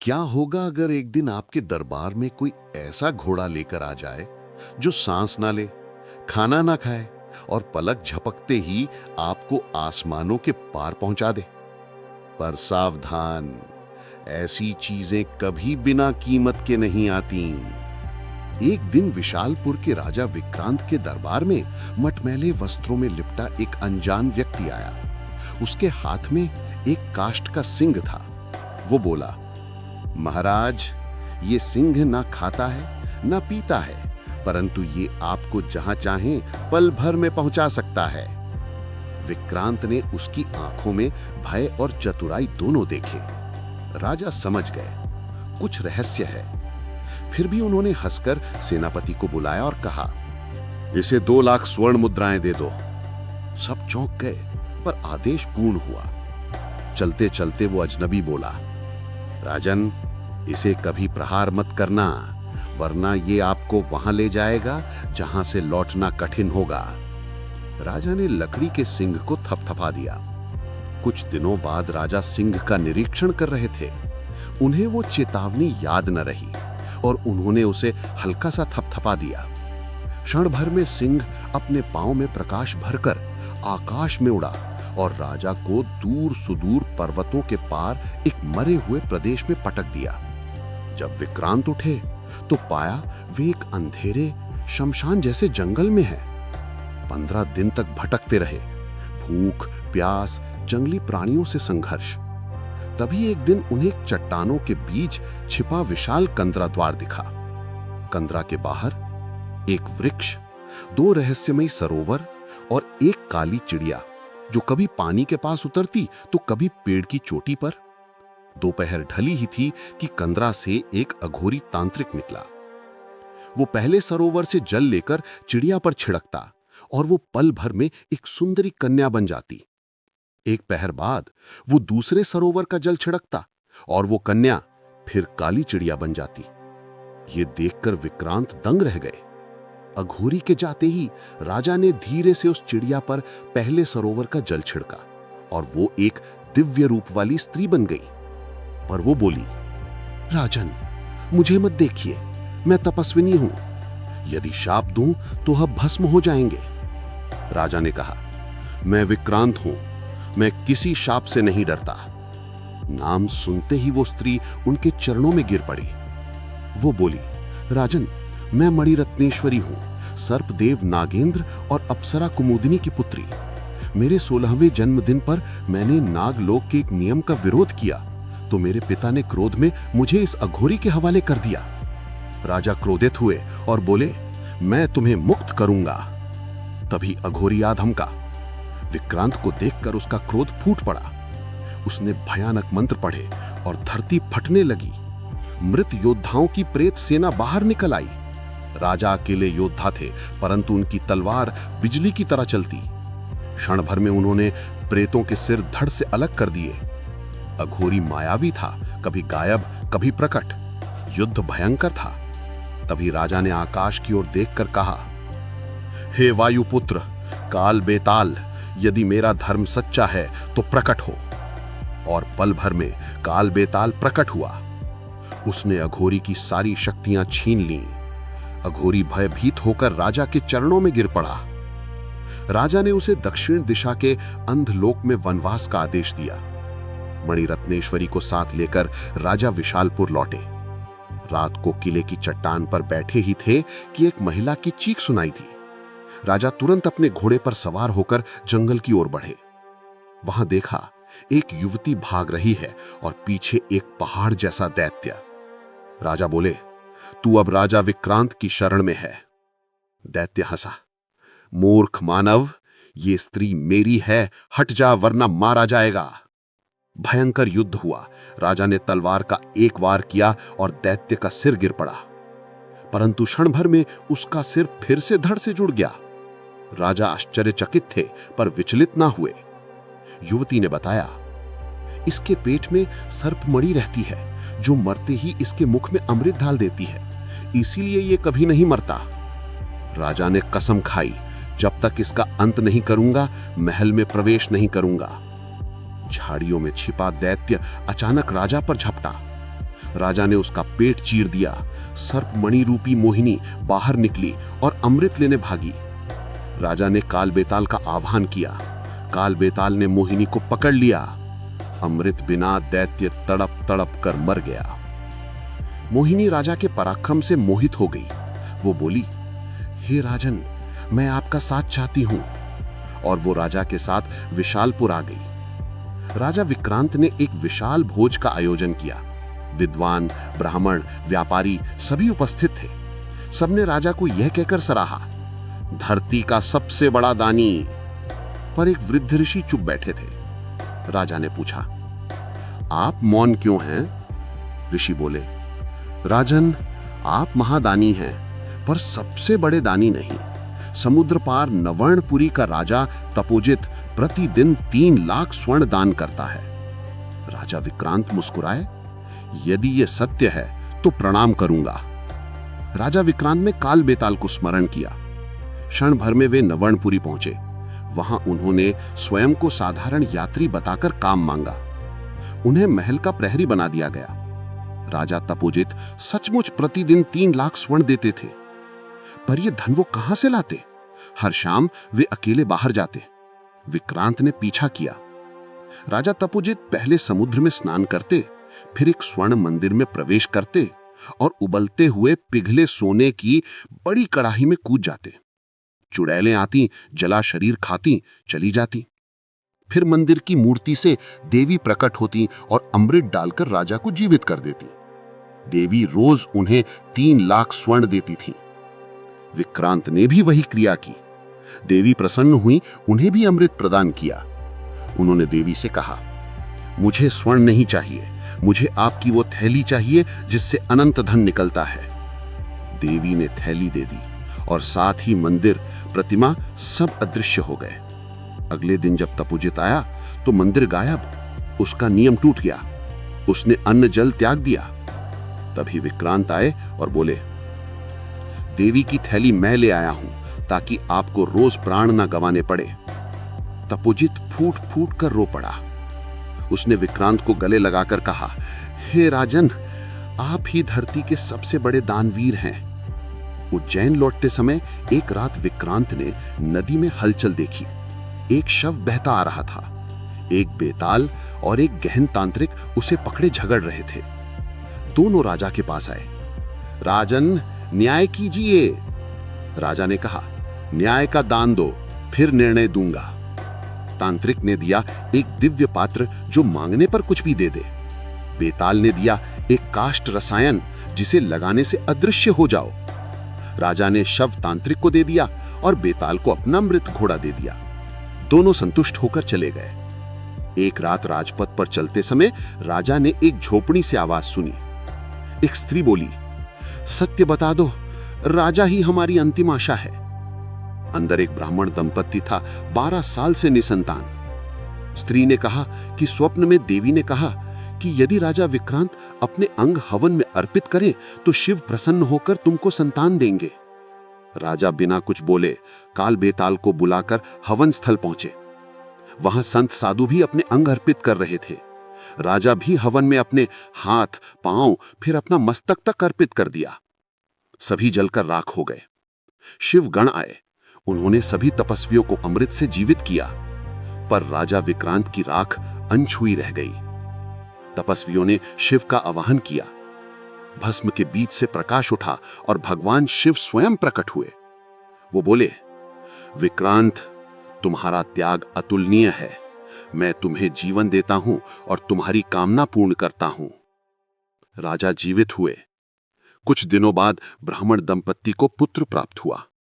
क्या होगा अगर एक दिन आपके दरबार में कोई ऐसा घोड़ा लेकर आ जाए जो सांस ना ले, खाना ना खाए और पलक झपकते ही आपको आसमानों के पार पहुंचा दे? पर सावधान, ऐसी चीजें कभी बिना कीमत के नहीं आती। एक दिन विशालपुर के राजा विक्रांत के दरबार में मटमैले वस्त्रों में लिपटा एक अनजान व्यक्ति आया। उसके हाथ में एक काष्ठ का सिंह था। वो बोला, महाराज, ये सिंह ना खाता है ना पीता है, परंतु ये आपको जहां चाहें पल भर में पहुंचा सकता है। विक्रांत ने उसकी आंखों में भय और चतुराई दोनों देखे। राजा समझ गए कुछ रहस्य है। फिर भी उन्होंने हंसकर सेनापति को बुलाया और कहा, इसे 2 लाख स्वर्ण मुद्राएं दे दो। सब चौंक गए, पर आदेश पूर्ण हुआ। चलते चलते वो अजनबी बोला, राजन, इसे कभी प्रहार मत करना, वरना ये आपको वहां ले जाएगा जहां से लौटना कठिन होगा। राजा ने लकड़ी के सिंह को थपथपा दिया। कुछ दिनों बाद राजा सिंह का निरीक्षण कर रहे थे। उन्हें वो चेतावनी याद न रही और उन्होंने उसे हल्का सा थपथपा दिया। क्षण भर में सिंह अपने पांव में प्रकाश भरकर आकाश में उड़ा और राजा को दूर सुदूर पर्वतों के पार एक मरे हुए प्रदेश में पटक दिया। जब विक्रांत उठे तो पाया वे एक अंधेरे शमशान जैसे जंगल में है। 15 दिन तक भटकते रहे, भूख, प्यास, जंगली प्राणियों से संघर्ष। तभी एक दिन उन्हें चट्टानों के बीच छिपा विशाल कंदरा द्वार दिखा। कंदरा के बाहर एक वृक्ष, 2 रहस्यमयी सरोवर और एक काली चिड़िया जो कभी पानी के पास उतरती तो कभी पेड़ की चोटी पर। दोपहर ढली ही थी कि कंदरा से एक अघोरी तांत्रिक निकला। वो पहले सरोवर से जल लेकर चिड़िया पर छिड़कता और वो पल भर में एक सुंदरी कन्या बन जाती। एक पहर बाद वो दूसरे सरोवर का जल छिड़कता और वो कन्या फिर काली चिड़िया बन जाती। ये देखकर विक्रांत दंग रह गए। अघोरी के जाते ही राजा ने धीरे से उस चिड़िया पर पहले सरोवर का जल छिड़का और वो एक दिव्य रूप वाली स्त्री बन गई। पर वो बोली, राजन, मुझे मत देखिए, मैं तपस्विनी हूं। यदि शाप दूं तो अब भस्म हो जाएंगे। राजा ने कहा, मैं विक्रांत हूं, मैं किसी शाप से नहीं डरता। नाम सुनते ही वो स्त्री उनके चरणों में गिर पड़ी। वो बोली, राजन, मैं मणिरत्नेश्वरी हूं, सर्पदेव नागेंद्र और अप्सरा कुमुदिनी की पुत्री। मेरे 16वें जन्मदिन पर मैंने नागलोक के एक नियम का विरोध किया तो मेरे पिता ने क्रोध में मुझे इस अघोरी के हवाले कर दिया। राजा क्रोधित हुए और बोले, मैं तुम्हें मुक्त करूंगा। तभी अघोरी आ धमका। विक्रांत को देखकर उसका क्रोध फूट पड़ा। उसने भयानक मंत्र पढ़े और धरती फटने लगी। मृत योद्धाओं की प्रेत सेना बाहर निकल आई। राजा अकेले योद्धा थे, परंतु उनकी तलवार बिजली की तरह चलती। क्षण भर में उन्होंने प्रेतों के सिर धड़ से अलग कर दिए। अघोरी मायावी था, कभी गायब कभी प्रकट। युद्ध भयंकर था। तभी राजा ने आकाश की ओर देखकर कहा, हे वायुपुत्र, काल बेताल, यदि मेरा धर्म सच्चा है तो प्रकट हो। और पल भर में काल बेताल प्रकट हुआ। उसने अघोरी की सारी शक्तियां छीन लीं। अघोरी भयभीत होकर राजा के चरणों में गिर पड़ा। राजा ने उसे दक्षिण दिशा के अंधलोक में वनवास का आदेश दिया। मणिरत्नेश्वरी को साथ लेकर राजा विशालपुर लौटे। रात को किले की चट्टान पर बैठे ही थे कि एक महिला की चीख सुनाई थी। राजा तुरंत अपने घोड़े पर सवार होकर जंगल की ओर बढ़े। वहां देखा एक युवती भाग रही है और पीछे एक पहाड़ जैसा दैत्य। राजा बोले, तू अब राजा विक्रांत की शरण में है। दैत्य हंसा, मूर्ख मानव, ये स्त्री मेरी है, हट जा वरना मारा जाएगा। भयंकर युद्ध हुआ। राजा ने तलवार का एक वार किया और दैत्य का सिर गिर पड़ा, परंतु क्षण भर में उसका सिर फिर से धड़ से जुड़ गया। राजा आश्चर्यचकित थे पर विचलित ना हुए। युवती ने बताया, इसके पेट में सर्पमणि रहती है जो मरते ही इसके मुख में अमृत डाल देती है, इसीलिए ये कभी नहीं मरता। राजा ने कसम खाई, जब तक इसका अंत नहीं करूंगा महल में प्रवेश नहीं करूंगा। झाड़ियों में छिपा दैत्य अचानक राजा पर झपटा। राजा ने उसका पेट चीर दिया। सर्प मणि रूपी मोहिनी बाहर निकली और अमृत लेने भागी। राजा ने काल बेताल का आह्वान किया। काल बेताल ने मोहिनी को पकड़ लिया। अमृत बिना दैत्य तड़प तड़प कर मर गया। मोहिनी राजा के पराक्रम से मोहित हो गई। वो बोली, हे राजन, मैं आपका साथ चाहती हूं। और वो राजा के साथ विशालपुर आ गई। राजा विक्रांत ने एक विशाल भोज का आयोजन किया। विद्वान, ब्राह्मण, व्यापारी सभी उपस्थित थे। सबने राजा को यह कहकर सराहा, धरती का सबसे बड़ा दानी। पर एक वृद्ध ऋषि चुप बैठे थे। राजा ने पूछा, आप मौन क्यों हैं? ऋषि बोले, राजन, आप महादानी हैं, पर सबसे बड़े दानी नहीं। समुद्र पार नवर्णपुरी का राजा तपोजित प्रतिदिन 3 लाख स्वर्ण दान करता है। राजा विक्रांत मुस्कुराए, यदि यह सत्य है तो प्रणाम करूंगा। राजा विक्रांत ने काल बेताल को स्मरण किया। क्षण भर में वे नवर्णपुरी पहुंचे। वहां उन्होंने स्वयं को साधारण यात्री बताकर काम मांगा। उन्हें महल का प्रहरी बना दिया गया। राजा तपोजित सचमुच प्रतिदिन 3 लाख स्वर्ण देते थे। पर यह धन वो कहां से लाते? हर शाम वे अकेले बाहर जाते। विक्रांत ने पीछा किया। राजा तपोजित पहले समुद्र में स्नान करते, फिर एक स्वर्ण मंदिर में प्रवेश करते और उबलते हुए पिघले सोने की बड़ी कड़ाही में कूद जाते। चुड़ैलें आती, जला शरीर खाती, चली जाती। फिर मंदिर की मूर्ति से देवी प्रकट होती और अमृत डालकर राजा को जीवित कर देती। देवी रोज उन्हें 3 लाख स्वर्ण देती थी। विक्रांत ने भी वही क्रिया की। देवी प्रसन्न हुई, उन्हें भी अमृत प्रदान किया। उन्होंने देवी से कहा, मुझे स्वर्ण नहीं चाहिए, मुझे आपकी वो थैली चाहिए जिससे अनंत धन निकलता है। देवी ने थैली दे दी और साथ ही मंदिर, प्रतिमा सब अदृश्य हो गए। अगले दिन जब तपोजित आया तो मंदिर गायब। उसका नियम टूट गया। उसने अन्न जल त्याग दिया। तभी विक्रांत आए और बोले, देवी की थैली मैं ले आया हूं ताकि आपको रोज प्राण न गंवाने पड़े। तपोजित फूट फूट कर रो पड़ा। उसने विक्रांत को गले लगाकर कहा, हे राजन, आप ही धरती के सबसे बड़े दानवीर हैं। उज्जैन लौटते समय एक रात विक्रांत ने नदी में हलचल देखी। एक शव बहता आ रहा था। एक बेताल और एक गहन तांत्रिक उसे पकड़े झगड़ रहे थे। दोनों राजा के पास आए। राजन, न्याय कीजिए। राजा ने कहा, न्याय का दान दो, फिर निर्णय दूंगा। तांत्रिक ने दिया एक दिव्य पात्र जो मांगने पर कुछ भी दे दे। बेताल ने दिया एक काष्ठ रसायन जिसे लगाने से अदृश्य हो जाओ। राजा ने शव तांत्रिक को दे दिया और बेताल को अपना मृत घोड़ा दे दिया। दोनों संतुष्ट होकर चले गए। एक रात राजपथ पर चलते समय राजा ने एक झोपड़ी से आवाज सुनी। एक स्त्री बोली, सत्य बता दो, राजा ही हमारी अंतिम आशा है। अंदर एक ब्राह्मण दंपत्ति था, 12 साल से निसंतान। स्त्री ने कहा कि स्वप्न में देवी ने कहा कि यदि राजा विक्रांत अपने अंग हवन में अर्पित करे तो शिव प्रसन्न होकर तुमको संतान देंगे। राजा बिना कुछ बोले काल बेताल को बुलाकर हवन स्थल पहुंचे। वहां संत साधु भी अपने अंग अर्पित कर रहे थे। राजा भी हवन में अपने हाथ, पांव, फिर अपना मस्तक तक अर्पित कर दिया। सभी जलकर राख हो गए। शिव गण आए। उन्होंने सभी तपस्वियों को अमृत से जीवित किया, पर राजा विक्रांत की राख अनछुई रह गई। तपस्वियों ने शिव का आवाहन किया। भस्म के बीच से प्रकाश उठा और भगवान शिव स्वयं प्रकट हुए। वो बोले, विक्रांत, तुम्हारा त्याग अतुलनीय है। मैं तुम्हें जीवन देता हूं और तुम्हारी कामना पूर्ण करता हूं। राजा जीवित हुए। कुछ दिनों बाद ब्राह्मण दंपत्ति को पुत्र प्राप्त हुआ।